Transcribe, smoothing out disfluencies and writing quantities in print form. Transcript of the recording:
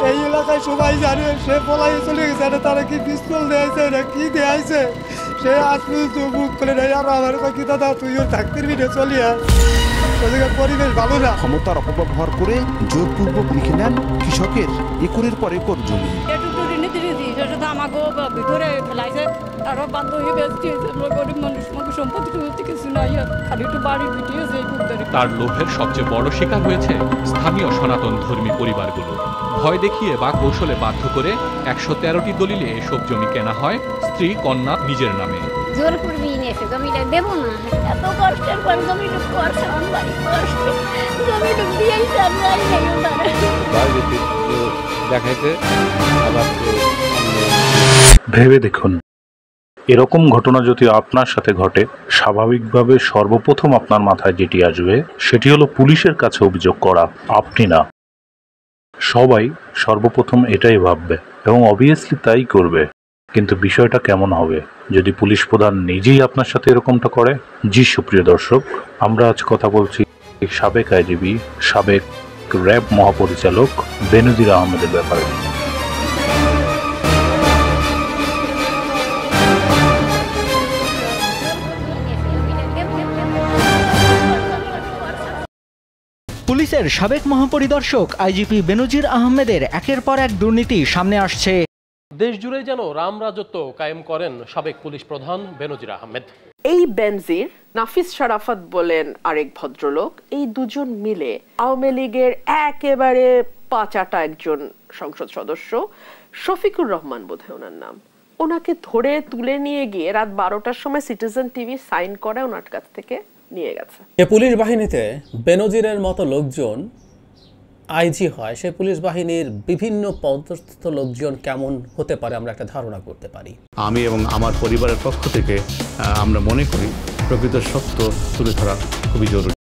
এই এলাকায় সবাই জানে সে পলাই চলে গেছে, তারা কি পিস্তল দেয়াইছে না কি দেয়াইছে সে আজ পর্যন্ত মুখ খুলে নেই। আর আমার কি দাদা তুই ওর থাকতির ভিড়ে চলিয়া পরিবেশ ভালো না। ক্ষমতার অপব্যবহার করে জোরপূর্বক লিখে নেন কৃষকের একরের পর একর জমি। ভিতরে ফেলাইছে আরো বাধ্য হয়ে বেঁচে গরিব মানুষ সম্পত্তি কিছু নাই, খালি একটু বাড়ি বিটিয়েছে। তার লোভের সবচেয়ে বড় শিকার হয়েছে স্থানীয় সনাতন ধর্মী পরিবারগুলো। ভয় দেখিয়ে বা কৌশলে বাধ্য করে ১১৩টি দলিলে এসব জমি কেনা হয় স্ত্রী কন্যা নিজের নামে। জোর করবি নিয়েছে, জমিটা দেবো না, এত কষ্টের পর জমিটা করছে অনবাড়ি কষ্টে, জমিটা দিয়েছে আর যাই দেখাইতে। ভেবে দেখুন, এরকম ঘটনা যদি আপনার সাথে ঘটে, স্বাভাবিকভাবে সর্বপ্রথম আপনার মাথায় যেটি আসবে সেটি হলো পুলিশের কাছে অভিযোগ করা, আপনি না। সবাই সর্বপ্রথম এটাই ভাববে এবং অবভিয়াসলি তাই করবে। কিন্তু বিষয়টা কেমন হবে যদি পুলিশ প্রধান নিজেই আপনার সাথে এরকমটা করে? জি সুপ্রিয় দর্শক, আমরা আজ কথা বলছি সাবেক আইজিপি, সাবেক র্যাব মহাপরিচালক বেনজির আহমেদের ব্যাপারে। পুলিশের সাবেক মহাপরিদর্শক আইজিপি বেনজির আহমেদের একের পর এক দুর্নীতি সামনে আসছে। দেশ জুড়ে যেন রাম রাজত্ব কায়েম করেন সাবেক পুলিশ প্রধান বেনজির আহমেদ। এই বেনজির, নাফিস শারাফত বলেন আরেক ভদ্রলোক, এই দুজন মিলে আওয়ামী লীগের একেবারে পাচাটা একজন সংসদ সদস্য, শফিকুর রহমান বোধহয় ওনার নাম, ওনাকে ধরে তুলে নিয়ে গিয়ে রাত 12টার সময় সিটিজেন টিভি সাইন করে ওনার কাছ থেকে নিয়ে গেছে। যে পুলিশ বাহিনীতে বেনজিরের মতো লোকজন আইজি হয়, সে পুলিশ বাহিনীর বিভিন্ন পদস্থ লোকজন কেমন হতে পারে আমরা একটা ধারণা করতে পারি। আমি এবং আমার পরিবারের পক্ষ থেকে আমরা মনে করি প্রকৃত সত্য তুলে ধরা খুবই জরুরি।